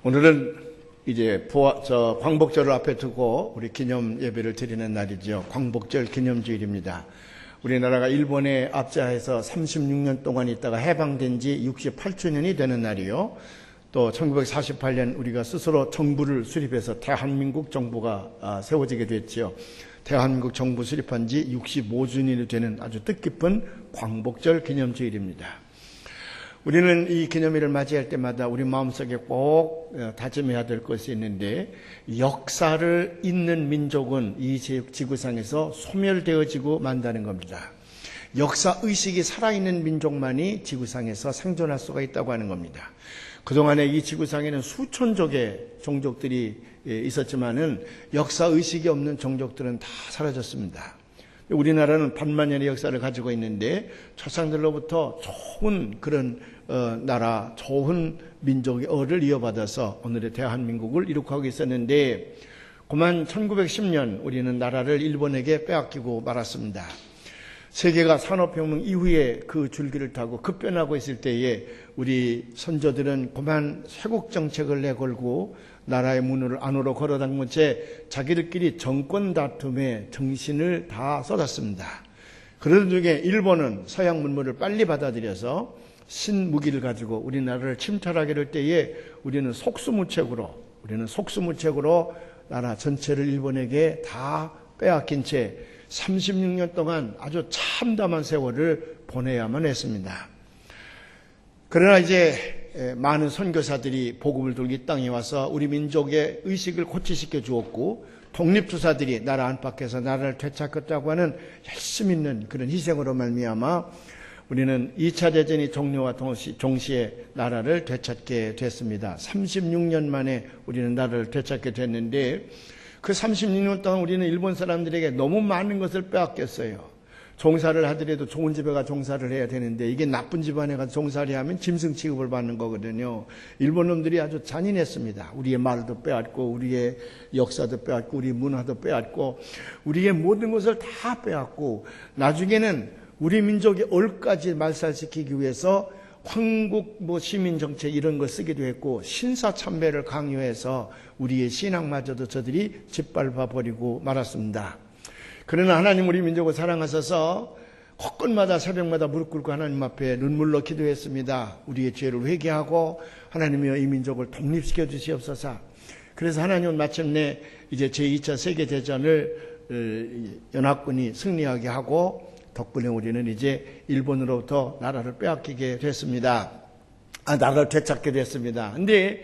오늘은 이제 광복절을 앞에 두고 우리 기념 예배를 드리는 날이죠. 광복절 기념주일입니다. 우리나라가 일본에 압제해서 36년 동안 있다가 해방된 지 68주년이 되는 날이요. 또 1948년 우리가 스스로 정부를 수립해서 대한민국 정부가 세워지게 됐죠. 대한민국 정부 수립한 지 65주년이 되는 아주 뜻깊은 광복절 기념주일입니다. 우리는 이 기념일을 맞이할 때마다 우리 마음속에 꼭 다짐해야 될 것이 있는데, 역사를 잇는 민족은 이 지구상에서 소멸되어지고 만다는 겁니다. 역사의식이 살아있는 민족만이 지구상에서 생존할 수가 있다고 하는 겁니다. 그동안에 이 지구상에는 수천족의 종족들이 있었지만은 역사의식이 없는 종족들은 다 사라졌습니다. 우리나라는 반만년의 역사를 가지고 있는데 조상들로부터 좋은 그런 나라, 좋은 민족의 어를 이어받아서 오늘의 대한민국을 이룩하고 있었는데, 그만 1910년 우리는 나라를 일본에게 빼앗기고 말았습니다. 세계가 산업혁명 이후에 그 줄기를 타고 급변하고 있을 때에 우리 선조들은 그만 쇄국 정책을 내걸고 나라의 문을 안으로 걸어당긴 채 자기들끼리 정권 다툼에 정신을 다 쏟았습니다. 그러던 중에 일본은 서양 문물을 빨리 받아들여서 신무기를 가지고 우리나라를 침탈하게 될 때에 우리는 속수무책으로 나라 전체를 일본에게 다 빼앗긴 채 36년 동안 아주 참담한 세월을 보내야만 했습니다. 그러나 이제 많은 선교사들이 복음을 들고 이 땅에 와서 우리 민족의 의식을 고취시켜 주었고, 독립투사들이 나라 안팎에서 나라를 되찾겠다고 하는 열심 있는 그런 희생으로 말미암아 우리는 2차 대전이 종료와 동시에 나라를 되찾게 됐습니다. 36년 만에 우리는 나라를 되찾게 됐는데, 그 36년 동안 우리는 일본 사람들에게 너무 많은 것을 빼앗겼어요. 종사를 하더라도 좋은 집에 가 종사를 해야 되는데, 이게 나쁜 집안에 가서 종사를 하면 짐승 취급을 받는 거거든요. 일본 놈들이 아주 잔인했습니다. 우리의 말도 빼앗고, 우리의 역사도 빼앗고, 우리의 문화도 빼앗고, 우리의 모든 것을 다 빼앗고, 나중에는 우리 민족의 얼까지 말살시키기 위해서 황국 시민 정책 이런 거 쓰기도 했고, 신사참배를 강요해서 우리의 신앙마저도 저들이 짓밟아 버리고 말았습니다. 그러나 하나님 우리 민족을 사랑하셔서 곳곳마다 새벽마다 무릎 꿇고 하나님 앞에 눈물로 기도했습니다. 우리의 죄를 회개하고 하나님이여 이 민족을 독립시켜 주시옵소서. 그래서 하나님은 마침내 이제 제2차 세계대전을 연합군이 승리하게 하고, 덕분에 우리는 이제 일본으로부터 나라를 빼앗기게 됐습니다. 나라를 되찾게 됐습니다. 근데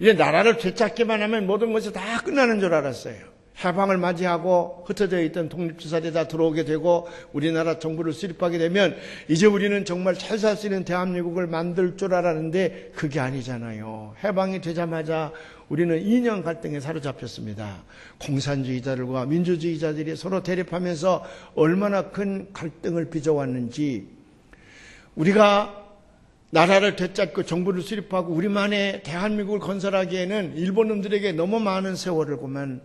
이제 나라를 되찾기만 하면 모든 것이 다 끝나는 줄 알았어요. 해방을 맞이하고 흩어져 있던 독립투사들이 다 들어오게 되고 우리나라 정부를 수립하게 되면 이제 우리는 정말 잘 살 수 있는 대한민국을 만들 줄 알았는데 그게 아니잖아요. 해방이 되자마자 우리는 이념 갈등에 사로잡혔습니다. 공산주의자들과 민주주의자들이 서로 대립하면서 얼마나 큰 갈등을 빚어왔는지, 우리가 나라를 되찾고 정부를 수립하고 우리만의 대한민국을 건설하기에는 일본 놈들에게 너무 많은 세월을 그만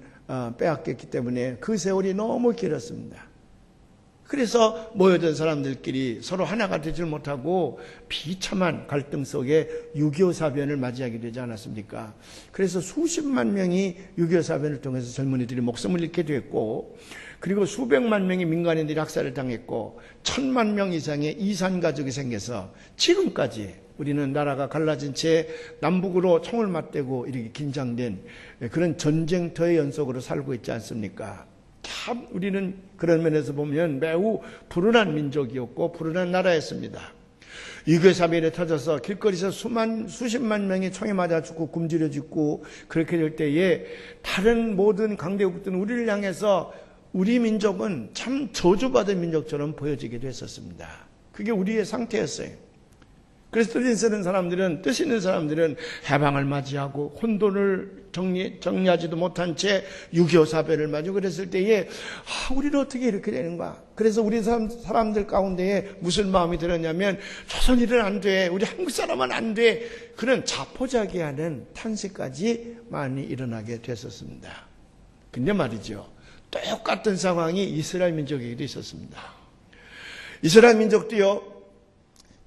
빼앗겼기 때문에 그 세월이 너무 길었습니다. 그래서 모여든 사람들끼리 서로 하나가 되질 못하고 비참한 갈등 속에 6.25 사변을 맞이하게 되지 않았습니까? 그래서 수십만 명이 6.25 사변을 통해서 젊은이들이 목숨을 잃게 됐고, 그리고 수백만 명의 민간인들이 학살을 당했고 1,000만 명 이상의 이산 가족이 생겨서 지금까지 우리는 나라가 갈라진 채 남북으로 총을 맞대고 이렇게 긴장된 그런 전쟁터의 연속으로 살고 있지 않습니까? 참 우리는 그런 면에서 보면 매우 불운한 민족이었고 불운한 나라였습니다. 6.25 사변이 터져서 길거리에서 수십만 명이 총에 맞아 죽고 굶주려 죽고 그렇게 될 때에 다른 모든 강대국들은 우리를 향해서 우리 민족은 참 저주받은 민족처럼 보여지게 됐었습니다. 그게 우리의 상태였어요. 그래서 뜻 있는 사람들은 해방을 맞이하고 혼돈을 정리하지도 못한 채 6.25 사변을 맞이하고 그랬을 때에 우리는 어떻게 이렇게 되는가. 그래서 우리 사람들 가운데에 무슨 마음이 들었냐면, 조선인은 안 돼, 우리 한국 사람은 안 돼, 그런 자포자기하는 탄식까지 많이 일어나게 됐었습니다. 근데 말이죠, 똑같은 상황이 이스라엘 민족에게도 있었습니다. 이스라엘 민족도요,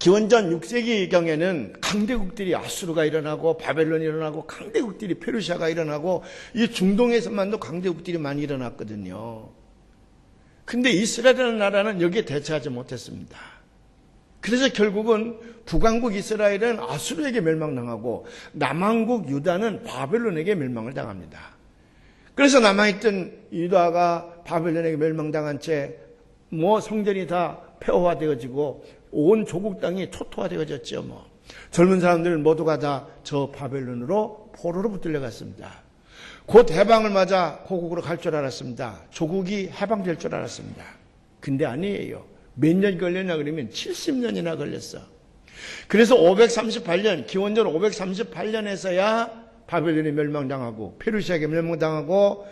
기원전 6세기경에는 강대국들이 아수르가 일어나고 바벨론이 일어나고 강대국들이 페르시아가 일어나고 이 중동에서만도 강대국들이 많이 일어났거든요. 근데 이스라엘이라는 나라는 여기에 대처하지 못했습니다. 그래서 결국은 북왕국 이스라엘은 아수르에게 멸망당하고 남왕국 유다는 바벨론에게 멸망을 당합니다. 그래서 남아있던 유다가 바벨론에게 멸망당한 채 성전이 다 폐허화되어지고 온 조국 땅이 초토화되어졌죠. 젊은 사람들은 모두가 다 저 바벨론으로 포로로 붙들려갔습니다. 곧 해방을 맞아 고국으로 갈 줄 알았습니다. 조국이 해방될 줄 알았습니다. 근데 아니에요. 몇 년 걸렸나 그러면 70년이나 걸렸어. 그래서 538년, 기원전 538년에서야 바벨론이 멸망당하고 페르시아에게 멸망당하고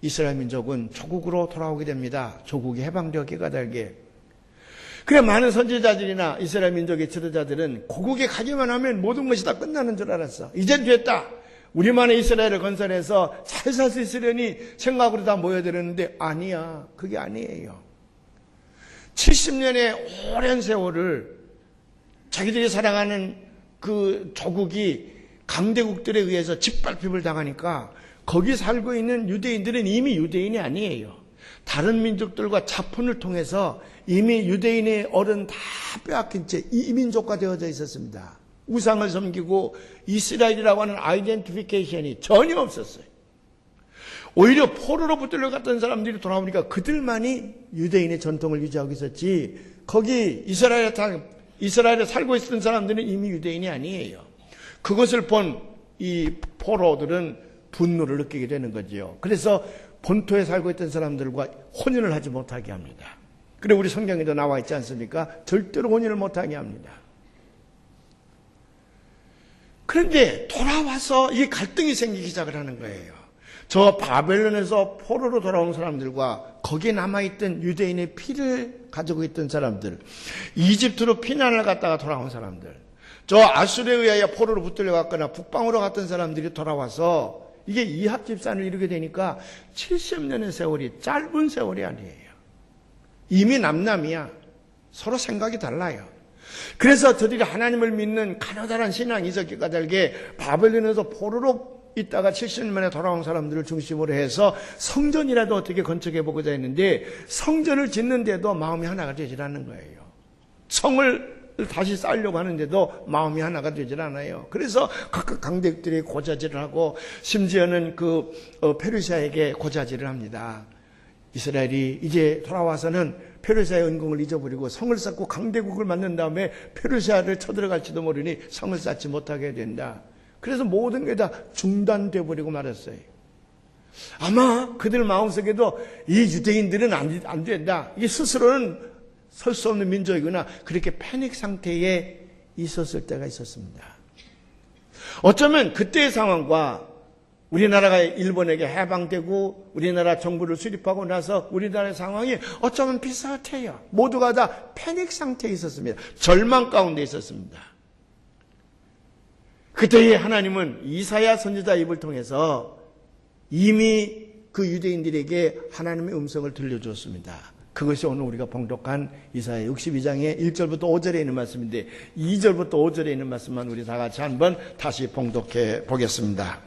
이스라엘 민족은 조국으로 돌아오게 됩니다. 조국이 해방되었게 까닭에. 그래 많은 선지자들이나 이스라엘 민족의 지도자들은 고국에 가기만 하면 모든 것이 다 끝나는 줄 알았어. 이젠 됐다. 우리만의 이스라엘을 건설해서 잘 살 수 있으려니 생각으로 다 모여들었는데 아니야. 그게 아니에요. 70년의 오랜 세월을 자기들이 사랑하는 그 조국이 강대국들에 의해서 짓밟힘을 당하니까 거기 살고 있는 유대인들은 이미 유대인이 아니에요. 다른 민족들과 자폰을 통해서 이미 유대인의 어른 다 빼앗긴 채 이민족화 되어져 있었습니다. 우상을 섬기고 이스라엘이라고 하는 아이덴티피케이션이 전혀 없었어요. 오히려 포로로 붙들려갔던 사람들이 돌아오니까 그들만이 유대인의 전통을 유지하고 있었지 거기 이스라엘에 살고 있었던 사람들은 이미 유대인이 아니에요. 그것을 본 이 포로들은 분노를 느끼게 되는 거죠. 그래서 본토에 살고 있던 사람들과 혼인을 하지 못하게 합니다. 그래 우리 성경에도 나와 있지 않습니까? 절대로 혼인을 못하게 합니다. 그런데 돌아와서 이 갈등이 생기기 시작을 하는 거예요. 저 바벨론에서 포로로 돌아온 사람들과 거기에 남아있던 유대인의 피를 가지고 있던 사람들, 이집트로 피난을 갔다가 돌아온 사람들, 저 아수르에 의하여 포로로 붙들려갔거나 북방으로 갔던 사람들이 돌아와서 이게 이합집산을 이루게 되니까 70년의 세월이 짧은 세월이 아니에요. 이미 남남이야. 서로 생각이 달라요. 그래서 저들이 하나님을 믿는 가느다란 신앙이 있었기 까닭에 바벨론에서 포로로 있다가 70년 만에 돌아온 사람들을 중심으로 해서 성전이라도 어떻게 건축해보고자 했는데 성전을 짓는데도 마음이 하나가 되질 않는 거예요. 성을 다시 쌓으려고 하는데도 마음이 하나가 되질 않아요. 그래서 각각 강대국들이 고자질을 하고 심지어는 페르시아에게 고자질을 합니다. 이스라엘이 이제 돌아와서는 페르시아의 은공을 잊어버리고 성을 쌓고 강대국을 만든 다음에 페르시아를 쳐들어갈지도 모르니 성을 쌓지 못하게 된다. 그래서 모든 게 다 중단돼 버리고 말았어요. 아마 그들 마음속에도 이 유대인들은 안 된다. 이 스스로는 설 수 없는 민족이구나. 그렇게 패닉 상태에 있었을 때가 있었습니다. 어쩌면 그때의 상황과 우리나라가 일본에게 해방되고 우리나라 정부를 수립하고 나서 우리나라의 상황이 어쩌면 비슷해요. 모두가 다 패닉 상태에 있었습니다. 절망 가운데 있었습니다. 그때에 하나님은 이사야 선지자의 입을 통해서 이미 그 유대인들에게 하나님의 음성을 들려주었습니다. 그것이 오늘 우리가 봉독한 이사야 62장의 1절부터 5절에 있는 말씀인데 2절부터 5절에 있는 말씀만 우리 다 같이 한번 다시 봉독해 보겠습니다.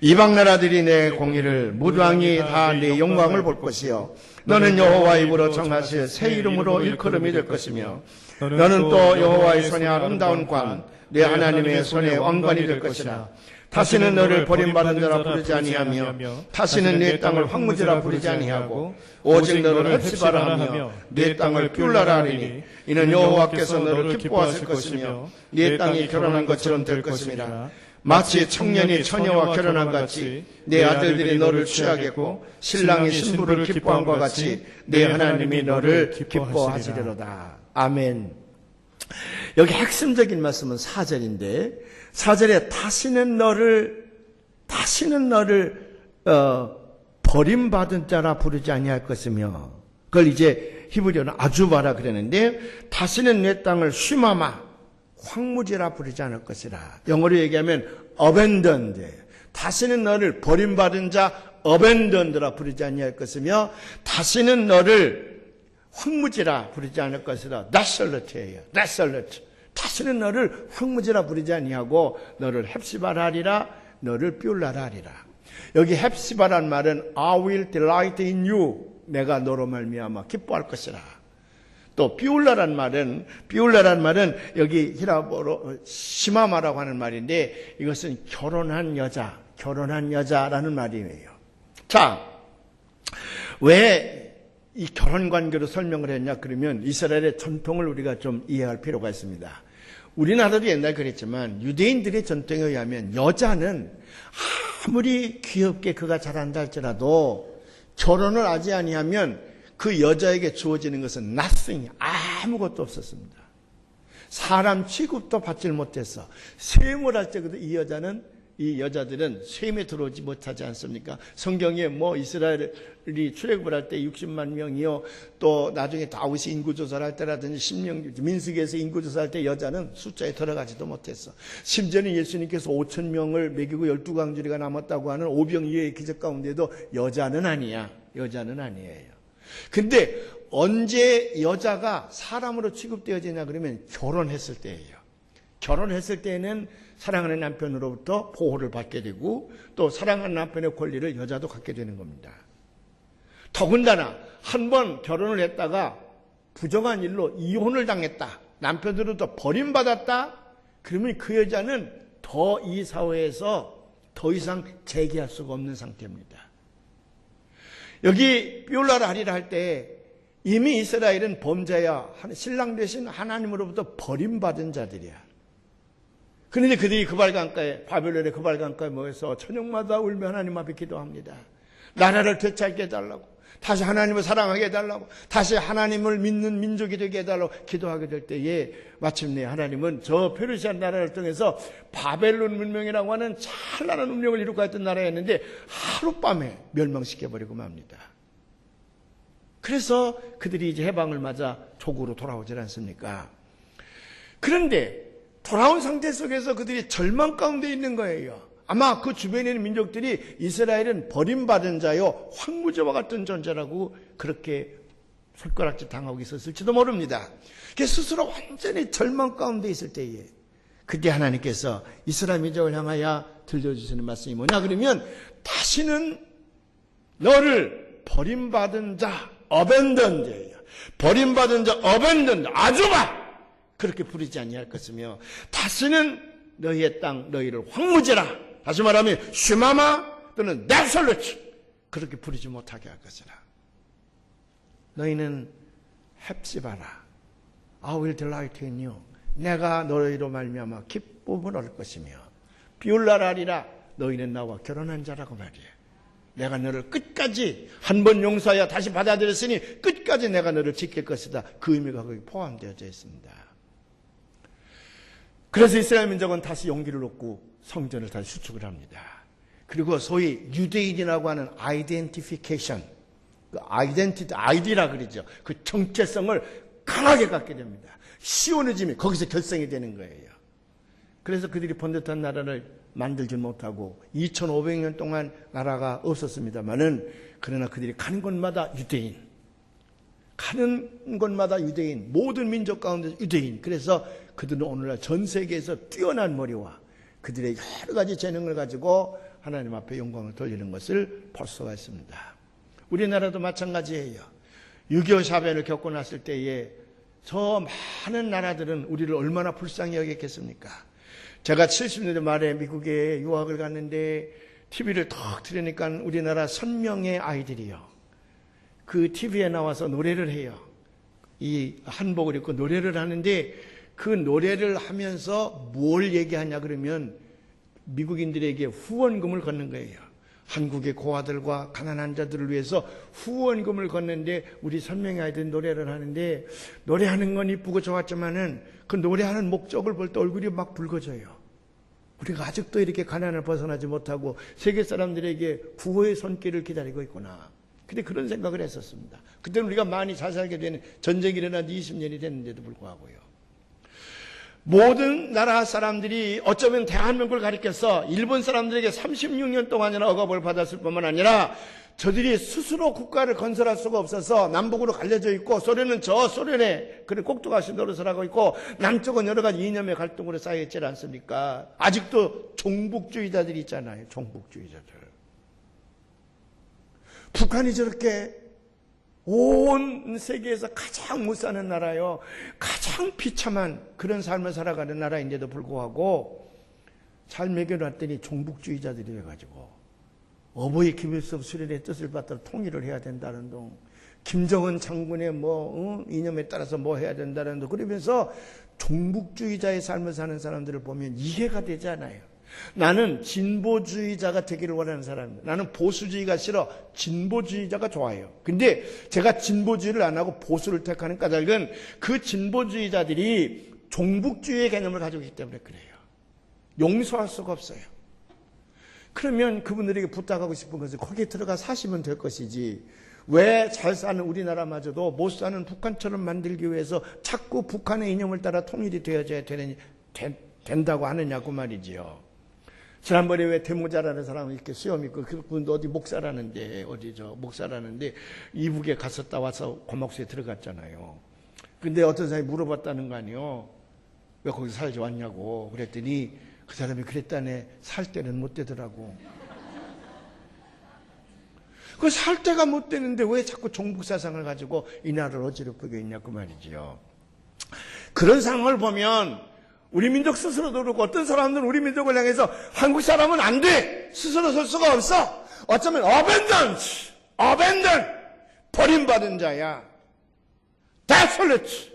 이방 나라들이 내 공의를 무당이 다 내 영광을 볼 것이요 너는 여호와의 입으로 정하실 새 이름으로 일컬음이 될 것이며 너는 또 여호와의 손에 아름다운 관 내 하나님의 손에 왕관이 될 것이라. 다시는 너를 버림받은 자라 부르지 아니하며 다시는 네 땅을 황무지라 부르지 아니하고 오직 너를 헵시바라 하며 네 땅을 뷸라라 하리니 이는 여호와께서 너를 기뻐하실 것이며 네 땅이 결혼한 것처럼 될 것임이라. 마치 청년이 처녀와 결혼한 같이 내 아들들이 너를 취하겠고 신랑이 신부를 기뻐함과 같이 내 하나님이 너를 기뻐하시리로다. 아멘. 여기 핵심적인 말씀은 4절인데 4절에 다시는 너를 버림받은 자라 부르지 아니할 것이며 그걸 이제 히브리어는 아주바라 그랬는데 다시는 내 땅을 쉬마마 황무지라 부르지 않을 것이라. 영어로 얘기하면 abandoned. 다시는 너를 버림받은 자 abandoned라 부르지 아니할 것이며 다시는 너를 황무지라 부르지 않을 것이라. desolate. 다시는 너를 황무지라 부르지 아니하고 너를 헵시바라 하리라, 너를 비울라라 하리라. 여기 헵시바란 말은 I will delight in you. 내가 너로 말미암아 기뻐할 것이라. 또 비울라란 말은 여기 히라보로 시마마라고 하는 말인데 이것은 결혼한 여자라는 말이에요. 자, 왜 이 결혼 관계로 설명을 했냐 그러면 이스라엘의 전통을 우리가 좀 이해할 필요가 있습니다. 우리나라도 옛날 그랬지만 유대인들의 전통에 의하면 여자는 아무리 귀엽게 그가 잘한다 할지라도 결혼을 하지 아니하면 그 여자에게 주어지는 것은 nothing, 아무것도 없었습니다. 사람 취급도 받지 못했어. 세움을 할 때도 이 여자들은 셈에 들어오지 못하지 않습니까? 성경에 이스라엘이 출애굽을 할 때 60만 명이요. 또 나중에 다윗이 인구조사를 할 때라든지 민수기에서 인구조사할 때 여자는 숫자에 들어가지도 못했어. 심지어는 예수님께서 5천 명을 먹이고 12광주리가 남았다고 하는 오병이어의 기적 가운데도 여자는 아니에요. 근데 언제 여자가 사람으로 취급되어지냐 그러면 결혼했을 때예요. 결혼했을 때는 사랑하는 남편으로부터 보호를 받게 되고 또 사랑하는 남편의 권리를 여자도 갖게 되는 겁니다. 더군다나 한 번 결혼을 했다가 부정한 일로 이혼을 당했다. 남편으로부터 버림받았다. 그러면 그 여자는 더 이 사회에서 더 이상 재기할 수가 없는 상태입니다. 여기 비올라라 하리라 할 때 이미 이스라엘은 범죄야 신랑 대신 하나님으로부터 버림받은 자들이야. 그런데 그들이 바벨론의 그발강가에 모여서 저녁마다 울며 하나님 앞에 기도합니다. 나라를 되찾게 해달라고, 다시 하나님을 사랑하게 해달라고, 다시 하나님을 믿는 민족이 되게 해달라고 기도하게 될 때에 마침내 하나님은 저 페르시아 나라를 통해서 바벨론 문명이라고 하는 찬란한 운명을 이루고 있던 나라였는데 하룻밤에 멸망시켜버리고 맙니다. 그래서 그들이 이제 해방을 맞아 조국으로 돌아오지 않습니까? 그런데 돌아온 상태 속에서 그들이 절망 가운데 있는 거예요. 아마 그 주변에 있는 민족들이 이스라엘은 버림받은 자요 황무지와 같은 존재라고 그렇게 손가락질 당하고 있었을지도 모릅니다. 스스로 완전히 절망 가운데 있을 때에 그때 하나님께서 이스라엘 민족을 향하여 들려주시는 말씀이 뭐냐 그러면 다시는 너를 버림받은 자 어벤던드예요. 버림받은 자 어벤던드 아주가 그렇게 부르지 아니할 것이며 다시는 너희의 땅 너희를 황무지라 다시 말하면 슈마마 또는 데솔루트 그렇게 부르지 못하게 할 것이라. 너희는 헵시바라 I will delight in you 내가 너희로 말미암아 기쁨을 얻을 것이며 비울라라 하리라 너희는 나와 결혼한 자라고 말이에요. 내가 너를 끝까지 한 번 용서하여 다시 받아들였으니 끝까지 내가 너를 지킬 것이다. 그 의미가 거기 포함되어져 있습니다. 그래서 이스라엘 민족은 다시 용기를 얻고 성전을 다시 수축을 합니다. 그리고 소위 유대인이라고 하는 아이덴티피케이션, 아이디라 그러죠. 그 정체성을 강하게 갖게 됩니다. 시오니즘이 거기서 결성이 되는 거예요. 그래서 그들이 번듯한 나라를 만들지 못하고 2500년 동안 나라가 없었습니다만은 그러나 그들이 가는 곳마다 유대인, 모든 민족 가운데 유대인. 그래서 그들은 오늘날 전 세계에서 뛰어난 머리와 그들의 여러 가지 재능을 가지고 하나님 앞에 영광을 돌리는 것을 볼 수가 있습니다. 우리나라도 마찬가지예요. 6.25 사변을 겪고 났을 때에 저 많은 나라들은 우리를 얼마나 불쌍히 여겼겠습니까? 제가 70년대 말에 미국에 유학을 갔는데 TV를 턱 틀으니까 우리나라 선명의 아이들이요. 그 TV에 나와서 노래를 해요. 이 한복을 입고 노래를 하는데 그 노래를 하면서 뭘 얘기하냐 그러면 미국인들에게 후원금을 걷는 거예요. 한국의 고아들과 가난한 자들을 위해서 후원금을 걷는데 우리 선명의 아이들이 노래를 하는데 노래하는 건 이쁘고 좋았지만은 그 노래하는 목적을 볼 때 얼굴이 막 붉어져요. 우리가 아직도 이렇게 가난을 벗어나지 못하고 세계 사람들에게 구호의 손길을 기다리고 있구나. 근데 그런 생각을 했었습니다. 그때는 우리가 많이 잘 살게 되는 전쟁이 일어난 지 20년이 됐는데도 불구하고요. 모든 나라 사람들이 어쩌면 대한민국을 가리켜서 일본 사람들에게 36년 동안이나 억압을 받았을 뿐만 아니라 저들이 스스로 국가를 건설할 수가 없어서 남북으로 갈려져 있고 소련은 저 소련에 그런 꼭두가시 노릇을 하고 있고 남쪽은 여러 가지 이념의 갈등으로 쌓여있지 않습니까? 아직도 종북주의자들이 있잖아요. 종북주의자들. 북한이 저렇게 온 세계에서 가장 못 사는 나라요. 가장 비참한 그런 삶을 살아가는 나라인데도 불구하고 잘 먹여놨더니 종북주의자들이 돼가지고 어버이 김일성 수련의 뜻을 받들어 통일을 해야 된다는 동, 김정은 장군의 이념에 따라서 뭐 해야 된다는 동, 그러면서 종북주의자의 삶을 사는 사람들을 보면 이해가 되지 않아요. 나는 진보주의자가 되기를 원하는 사람입니다. 나는 보수주의가 싫어. 진보주의자가 좋아요. 근데 제가 진보주의를 안 하고 보수를 택하는 까닭은 그 진보주의자들이 종북주의의 개념을 가지고 있기 때문에 그래요. 용서할 수가 없어요. 그러면 그분들에게 부탁하고 싶은 것은 거기에 들어가 사시면 될 것이지 왜 잘 사는 우리나라마저도 못 사는 북한처럼 만들기 위해서 자꾸 북한의 이념을 따라 통일이 되어져야 된다고 하느냐고 말이지요. 지난번에 왜 대모자라는 사람은 이렇게 수염 있고 그분도 어디 목사라는데 목사라는데 이북에 갔었다 와서 고목수에 들어갔잖아요. 근데 어떤 사람이 물어봤다는 거 아니에요. 왜 거기서 살지 왔냐고. 그랬더니 그 사람이 그랬다네. 살 때는 못 되더라고. 그 살 때가 못 되는데 왜 자꾸 종북사상을 가지고 이 나라를 어지럽히고 있냐고 말이지요. 그런 상황을 보면 우리 민족 스스로도 그렇고 어떤 사람들은 우리 민족을 향해서 한국 사람은 안 돼! 스스로 설 수가 없어! 어쩌면 abandon! 버림받은 자야. desolate!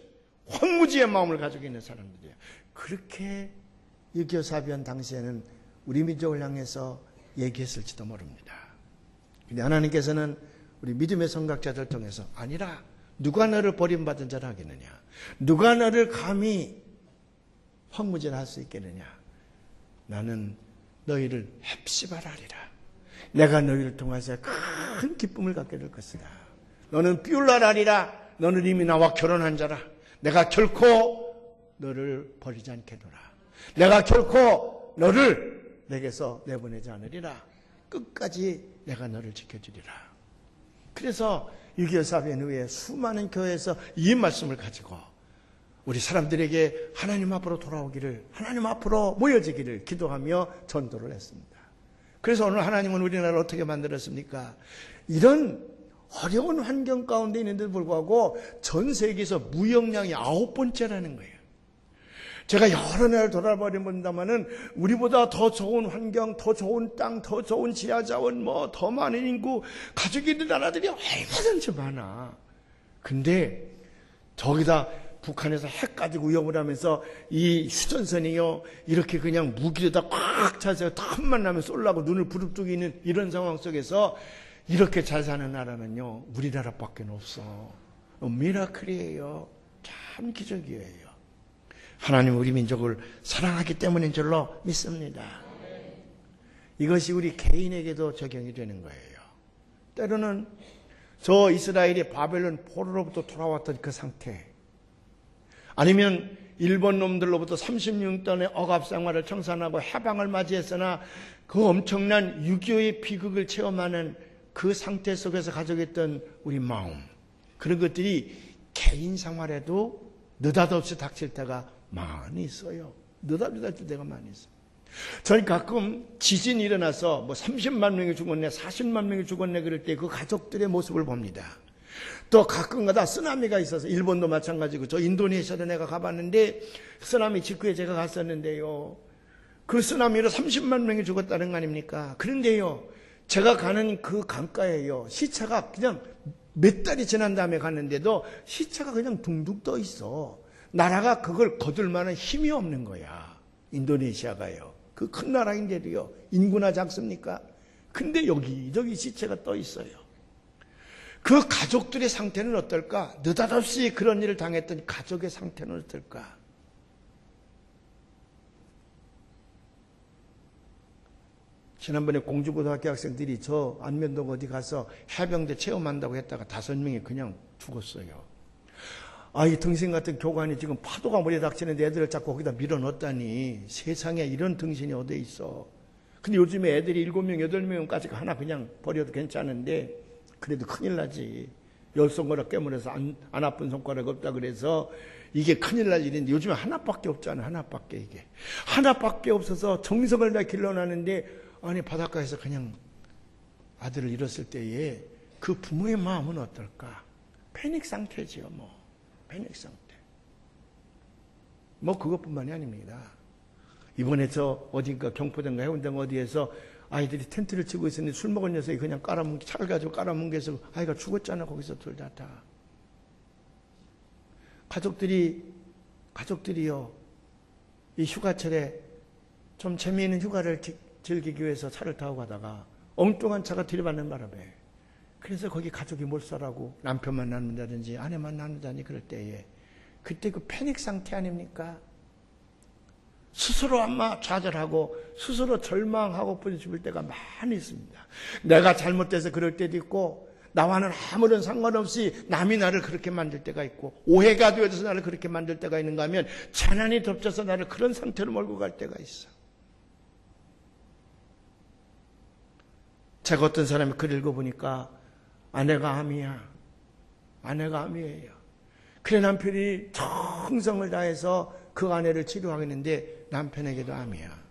황무지의 마음을 가지고 있는 사람들이야. 그렇게 6.25 사변 당시에는 우리 민족을 향해서 얘기했을지도 모릅니다. 근데 하나님께서는 우리 믿음의 선각자들 통해서 아니라 누가 너를 버림받은 자라 하겠느냐? 누가 너를 감히 황무지를 할 수 있겠느냐? 나는 너희를 헵시바라리라. 내가 너희를 통해서 큰 기쁨을 갖게 될 것이다. 너는 뷸라라리라. 너는 이미 나와 결혼한 자라. 내가 결코 너를 버리지 않겠노라. 내가 결코 너를 내게서 내보내지 않으리라. 끝까지 내가 너를 지켜주리라. 그래서 6.25 사변 후에 수많은 교회에서 이 말씀을 가지고 우리 사람들에게 하나님 앞으로 돌아오기를, 하나님 앞으로 모여지기를 기도하며 전도를 했습니다. 그래서 오늘 하나님은 우리나라를 어떻게 만들었습니까? 이런 어려운 환경 가운데 있는데도 불구하고 전 세계에서 무역량이 9번째라는 거예요. 제가 여러 나라를 돌아버린다면은 우리보다 더 좋은 환경, 더 좋은 땅, 더 좋은 지하자원, 더 많은 인구 가지고 있는 나라들이 얼마든지 많아. 근데 저기다 북한에서 핵 가지고 위협을 하면서 이 휴전선이요 이렇게 그냥 무기에다 꽉 차서 틈만 나면 쏠라고 눈을 부릅뜨기는 이런 상황 속에서 이렇게 잘 사는 나라는요 우리나라밖에 없어. 미라클이에요. 참 기적이에요. 하나님 우리 민족을 사랑하기 때문인 줄로 믿습니다. 이것이 우리 개인에게도 적용이 되는 거예요. 때로는 저 이스라엘이 바벨론 포로로부터 돌아왔던 그 상태, 아니면 일본 놈들로부터 36년의 억압 생활을 청산하고 해방을 맞이했으나 그 엄청난 6.25의 비극을 체험하는 그 상태 속에서 가지고 있던 우리 마음, 그런 것들이 개인 생활에도 느닷없이 닥칠 때가 많이 있어요. 느닷없이 때가 많이 있어요. 저는 가끔 지진이 일어나서 30만 명이 죽었네, 40만 명이 죽었네 그럴 때 그 가족들의 모습을 봅니다. 또 가끔가다 쓰나미가 있어서 일본도 마찬가지고 저 인도네시아도 내가 가봤는데 쓰나미 직후에 제가 갔었는데요. 그 쓰나미로 30만 명이 죽었다는 거 아닙니까? 그런데요, 제가 가는 그 강가에요, 시차가 그냥 몇 달이 지난 다음에 갔는데도 시차가 그냥 둥둥 떠 있어. 나라가 그걸 거둘 만한 힘이 없는 거야. 인도네시아가요. 그 큰 나라인데도요. 인구나 작습니까? 근데 여기저기 시체가 떠 있어요. 그 가족들의 상태는 어떨까? 느닷없이 그런 일을 당했던 가족의 상태는 어떨까? 지난번에 공주고등학교 학생들이 저 안면동 어디 가서 해병대 체험한다고 했다가 5명이 그냥 죽었어요. 이 등신 같은 교관이 지금 파도가 머리에 닥치는데 애들을 자꾸 거기다 밀어넣었다니. 세상에 이런 등신이 어디 있어. 근데 요즘에 애들이 7명, 8명까지 하나 그냥 버려도 괜찮은데, 그래도 큰일 나지. 10손가락 깨물어서 안 아픈 손가락 없다 그래서 이게 큰일 날 일인데, 요즘에 하나밖에 없잖아. 하나밖에 이게. 하나밖에 없어서 정성을 다 길러놨는데, 아니 바닷가에서 그냥 아들을 잃었을 때에 그 부모의 마음은 어떨까? 패닉 상태지요, 뭐. 패닉 상태. 뭐 그것뿐만이 아닙니다. 이번에 저 어딘가 경포대인가 해운대인가 어디에서 아이들이 텐트를 치고 있었는데 술 먹은 녀석이 그냥 차를 가지고 깔아뭉개서 아이가 죽었잖아. 거기서 둘 다. 가족들이요, 이 휴가철에 좀 재미있는 휴가를 즐기기 위해서 차를 타고 가다가 엉뚱한 차가 들이받는 바람에, 그래서 거기 가족이 몰살하고 남편만 낳는다든지 아내만 낳는다니 그럴 때에, 그때 그 패닉 상태 아닙니까? 스스로 아마 좌절하고 스스로 절망하고 부딪힐 때가 많이 있습니다. 내가 잘못돼서 그럴 때도 있고, 나와는 아무런 상관없이 남이 나를 그렇게 만들 때가 있고, 오해가 되어서 나를 그렇게 만들 때가 있는가 하면 재난이 덮쳐서 나를 그런 상태로 몰고 갈 때가 있어. 제가 어떤 사람이 글 읽어보니까 아내가 암이야. 아내가 암이에요. 그래 남편이 정성을 다해서 그 아내를 치료하겠는데 남편에게도 암이야.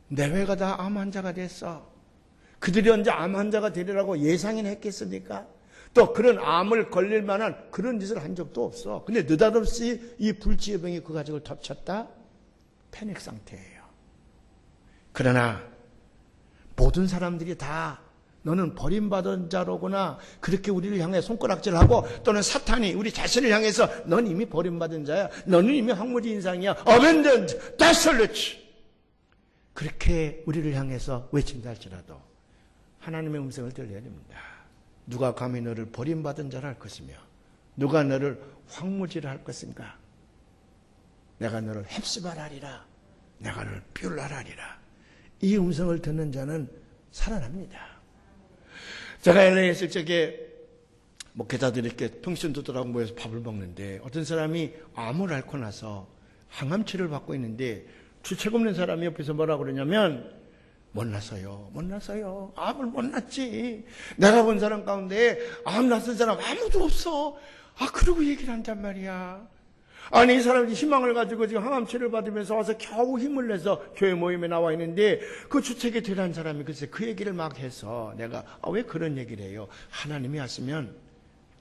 내외가 다 암 환자가 됐어. 그들이 언제 암 환자가 되리라고 예상이나 했겠습니까? 또 그런 암을 걸릴 만한 그런 짓을 한 적도 없어. 근데 느닷없이 이 불치의 병이 그 가족을 덮쳤다? 패닉 상태예요. 그러나 모든 사람들이 다 너는 버림받은 자로구나, 그렇게 우리를 향해 손가락질하고, 또는 사탄이 우리 자신을 향해서 넌 이미 버림받은 자야, 너는 이미 황무지 인상이야, abandoned, desolate, 그렇게 우리를 향해서 외친다 할지라도 하나님의 음성을 들려야 됩니다. 누가 감히 너를 버림받은 자라 할 것이며 누가 너를 황무지라 할 것인가? 내가 너를 헵스바라 하리라, 내가 너를 뷸라라 하리라. 이 음성을 듣는 자는 살아납니다. 제가 LA에 있을 적에 목회자들이 이렇게 평신 두더라고 모여서 밥을 먹는데, 어떤 사람이 암을 앓고 나서 항암 치료를 받고 있는데 주책 없는 사람이 옆에서 뭐라 그러냐면, 못났어요. 암을 못 났지. 내가 본 사람 가운데 암 났은 사람 아무도 없어. 그러고 얘기를 한단 말이야. 아니, 이 사람이 희망을 가지고 지금 항암 치료를 받으면서 와서 겨우 힘을 내서 교회 모임에 나와 있는데, 그 주책에 대한 사람이 글쎄 그 얘기를 막 해서 내가 왜 그런 얘기를 해요? 하나님이 하시면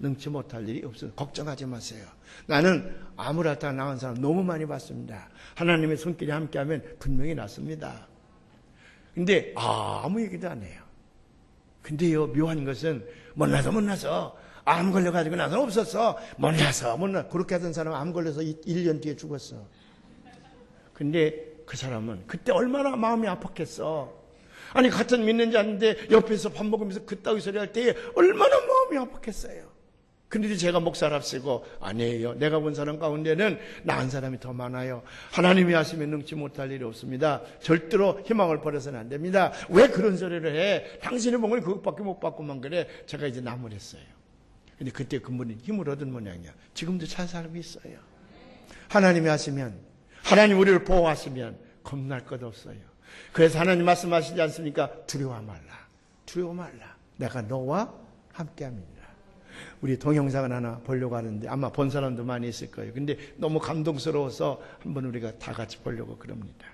능치 못할 일이 없어요. 걱정하지 마세요. 나는 암을 앓다가 나은 사람 너무 많이 봤습니다. 하나님의 손길이 함께하면 분명히 낫습니다. 근데 아무 얘기도 안 해요. 근데요, 묘한 것은 못나서 암 걸려가지고 나서는 없었어. 못나서 그렇게 하던 사람은 암 걸려서 1년 뒤에 죽었어. 근데 그 사람은 그때 얼마나 마음이 아팠겠어. 아니, 같은 믿는 자인데 옆에서 밥 먹으면서 그따위 소리 할 때에 얼마나 마음이 아팠겠어요. 근데 제가 목사를 앞세고, 아니에요, 내가 본 사람 가운데는 나은 사람이 더 많아요. 하나님이 하시면 능치 못할 일이 없습니다. 절대로 희망을 버려서는 안 됩니다. 왜 그런 소리를 해? 당신의 몸을 그것밖에 못 받고만 그래. 제가 이제 나무랬어요. 근데 그때 그분이 힘을 얻은 모양이야. 지금도 잘 살고 있어요. 하나님이 하시면, 하나님 우리를 보호하시면 겁날 것 없어요. 그래서 하나님 말씀하시지 않습니까? 두려워 말라. 내가 너와 함께합니다. 우리 동영상을 하나 보려고 하는데 아마 본 사람도 많이 있을 거예요. 근데 너무 감동스러워서 한번 우리가 다 같이 보려고 그럽니다.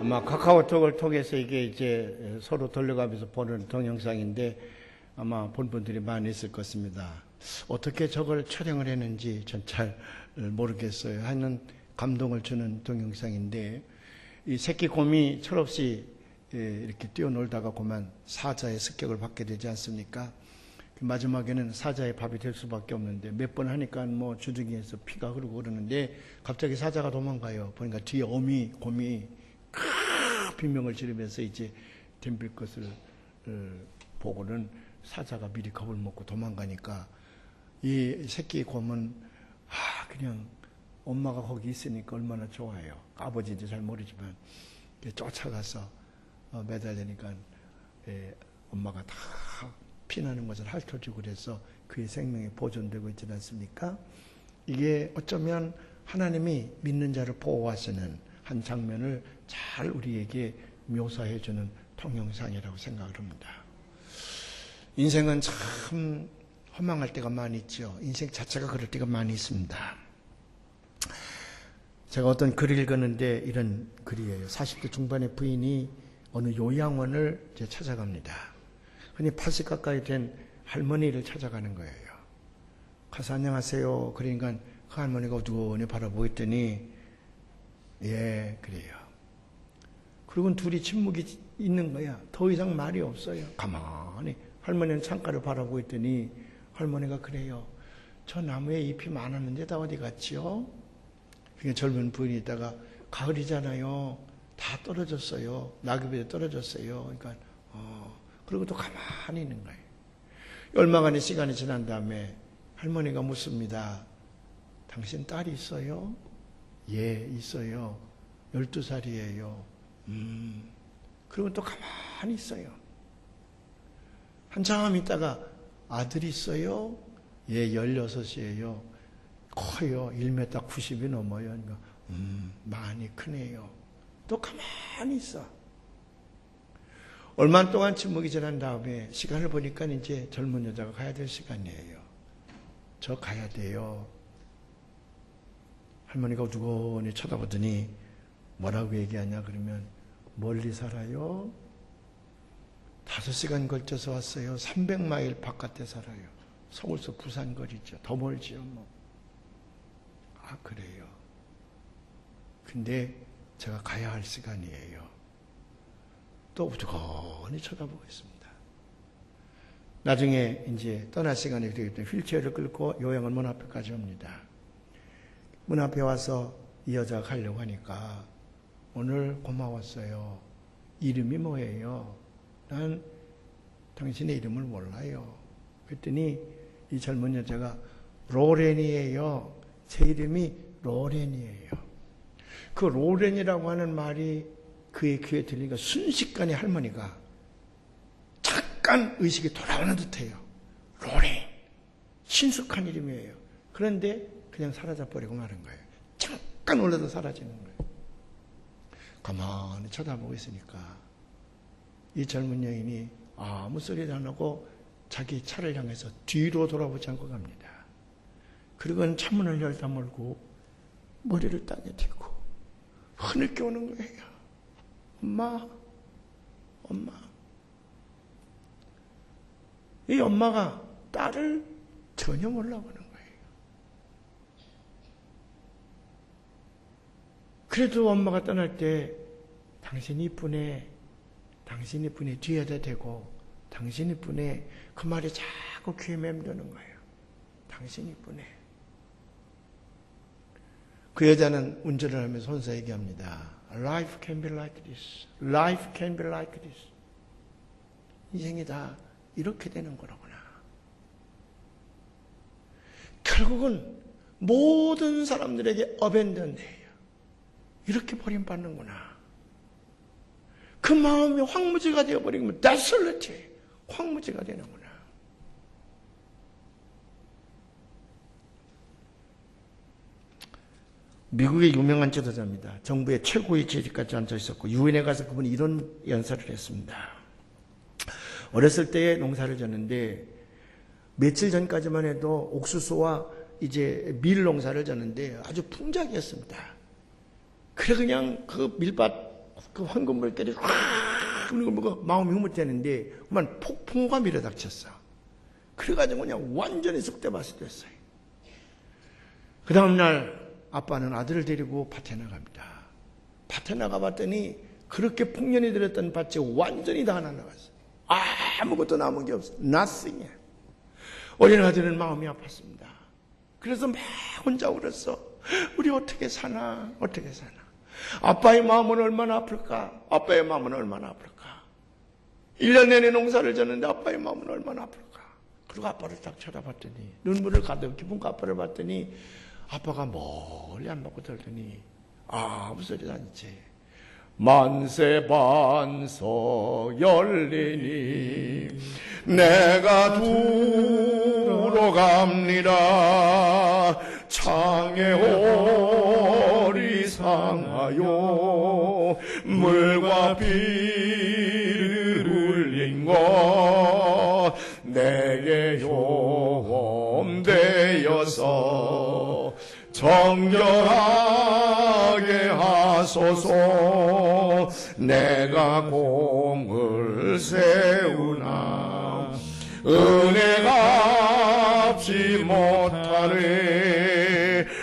아마 카카오톡을 통해서 이게 이제 서로 돌려가면서 보는 동영상인데 아마 본 분들이 많이 있을 것입니다. 어떻게 저걸 촬영을 했는지 전 잘 모르겠어요. 하는 감동을 주는 동영상인데 이 새끼 곰이 철없이 이렇게 뛰어놀다가 그만 사자의 습격을 받게 되지 않습니까? 마지막에는 사자의 밥이 될 수밖에 없는데 몇 번 하니까 뭐 주둥이에서 피가 흐르고 그러는데 갑자기 사자가 도망가요. 보니까 뒤에 곰이 비명을 지르면서 이제 덤빌 것을 보고는 사자가 미리 겁을 먹고 도망가니까 이 새끼 곰은 그냥 엄마가 거기 있으니까 얼마나 좋아요. 아버지인지 잘 모르지만 쫓아가서 매달리니까 엄마가 다 피나는 것을 핥아주고 그래서 그의 생명이 보존되고 있지 않습니까? 이게 어쩌면 하나님이 믿는 자를 보호하시는 한 장면을 잘 우리에게 묘사해주는 동영상이라고 생각을 합니다. 인생은 참 허망할 때가 많이 있죠. 인생 자체가 그럴 때가 많이 있습니다. 제가 어떤 글을 읽었는데 이런 글이에요. 40대 중반의 부인이 어느 요양원을 이제 찾아갑니다. 흔히 80 가까이 된 할머니를 찾아가는 거예요. 가서 안녕하세요. 그러니까 그 할머니가 어두운히 바라보고 있더니 예, 그래요. 그리고 둘이 침묵이 있는 거야. 더 이상 말이 없어요. 가만히 할머니는 창가를 바라보고 있더니 할머니가 그래요. 저 나무에 잎이 많았는데 다 어디 갔지요? 그러니까 젊은 부인이 있다가 가을이잖아요. 다 떨어졌어요. 낙엽이 떨어졌어요. 그러니까 그리고 또 가만히 있는 거예요. 얼마간의 시간이 지난 다음에 할머니가 묻습니다. 당신 딸이 있어요? 예, 있어요. 12살이에요. 그리고 또 가만히 있어요. 한참 있다가 아들이 있어요? 예, 16이에요. 커요. 1m 90이 넘어요. 그러니까, 많이 크네요. 또 가만히 있어. 얼마 동안 침묵이 지난 다음에 시간을 보니까 이제 젊은 여자가 가야 될 시간이에요. 저 가야 돼요. 할머니가 우두커니 쳐다보더니 뭐라고 얘기하냐 그러면 멀리 살아요? 5시간 걸쳐서 왔어요. 300마일 바깥에 살아요. 서울서 부산 거리죠. 더 멀지요 뭐. 아 그래요. 근데 제가 가야 할 시간이에요. 또 우두커니 쳐다보고 있습니다. 나중에 이제 떠날 시간이 되기 때문에 휠체어를 끌고 요양원 문 앞에까지 옵니다. 문 앞에 와서 이 여자가 가려고 하니까 오늘 고마웠어요. 이름이 뭐예요? 난 당신의 이름을 몰라요. 그랬더니 이 젊은 여자가 로렌이에요. 제 이름이 로렌이에요. 그 로렌이라고 하는 말이 그의 귀에 들리니까 순식간에 할머니가 잠깐 의식이 돌아오는 듯해요. 로렌. 친숙한 이름이에요. 그런데 그냥 사라져버리고 마는 거예요. 잠깐 올라도 사라지는 거예요. 가만히 쳐다보고 있으니까 이 젊은 여인이 아무 소리도 안 하고 자기 차를 향해서 뒤로 돌아보지 않고 갑니다. 그리고는 창문을 열다 말고 머리를 땅에 대고 흐느껴 오는 거예요. 엄마, 엄마. 이 엄마가 딸을 전혀 몰라보는 거예요. 그래도 엄마가 떠날 때 당신이 이쁘네, 당신이 이쁘네 뒤에다 대고 당신이 이쁘네 그 말이 자꾸 귀에 맴도는 거예요. 당신이 이쁘네. 그 여자는 운전을 하면서 혼자 얘기합니다. Life can be like this. Life can be like this. 인생이 다 이렇게 되는 거라구나. 결국은 모든 사람들에게 어벤던해요. 이렇게 버림받는구나. 그 마음이 황무지가 되어버리면 desolate, 황무지가 되는구나. 미국의 유명한 지도자입니다. 정부의 최고의 지위까지 앉아 있었고 유엔에 가서 그분이 이런 연설을 했습니다. 어렸을 때에 농사를 졌는데 며칠 전까지만 해도 옥수수와 이제 밀 농사를 졌는데 아주 풍작이었습니다. 그래 그냥 그 밀밭 그 황금 물결이 확 그런 걸 보고 마음이 흐뭇대는데 그만 폭풍과 밀어닥쳤어. 그래가지고 그냥 완전히 쑥대밭이 됐어요. 그 다음날 아빠는 아들을 데리고 밭에 나갑니다. 밭에 나가봤더니 그렇게 풍년이 들었던 밭이 완전히 다 날아갔어요. 아무것도 남은 게 없어. nothing이야. 어린 아들은 마음이 아팠습니다. 그래서 막 혼자 울었어. 우리 어떻게 사나? 어떻게 사나? 아빠의 마음은 얼마나 아플까? 아빠의 마음은 얼마나 아플까? 1년 내내 농사를 졌는데 아빠의 마음은 얼마나 아플까? 그리고 아빠를 딱 쳐다봤더니 눈물을 가득 기쁜 아빠를 봤더니 아빠가 멀리 안 받고 들더니 아무 소리도 아니지. 만세 반석 열리니 내가 들어갑니다. 창에 오리 상하여 물과 비를 울린 것 내게 용되어서 정결하게 하소서. 내가 공을 세우나 은혜가 갚지 못하네.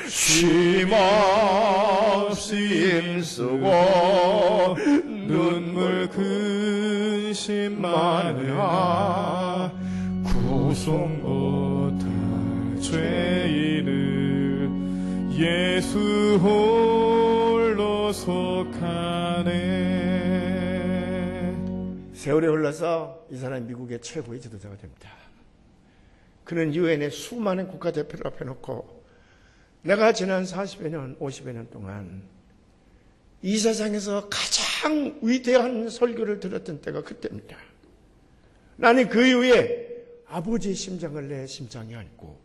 쉼없이 힘쓰고 눈물 근심만하 구속 못할 죄인을 예수 홀로 속하네. 세월이 흘러서 이 사람이 미국의 최고의 지도자가 됩니다. 그는 유엔의 수많은 국가대표를 앞에 놓고 내가 지난 40여 년, 50여 년 동안 이 세상에서 가장 위대한 설교를 들었던 때가 그때입니다. 나는 그 이후에 아버지의 심장을 내 심장에 안고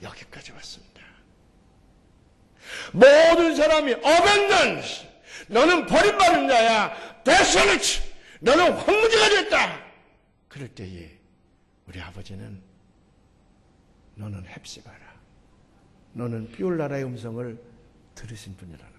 여기까지 왔습니다. 모든 사람이 abandoned, 너는 버림받은 자야, desolate, 너는 황무지가 됐다. 그럴 때에 우리 아버지는 너는 헵시바라, 너는 비올라라의 음성을 들으신 분이라는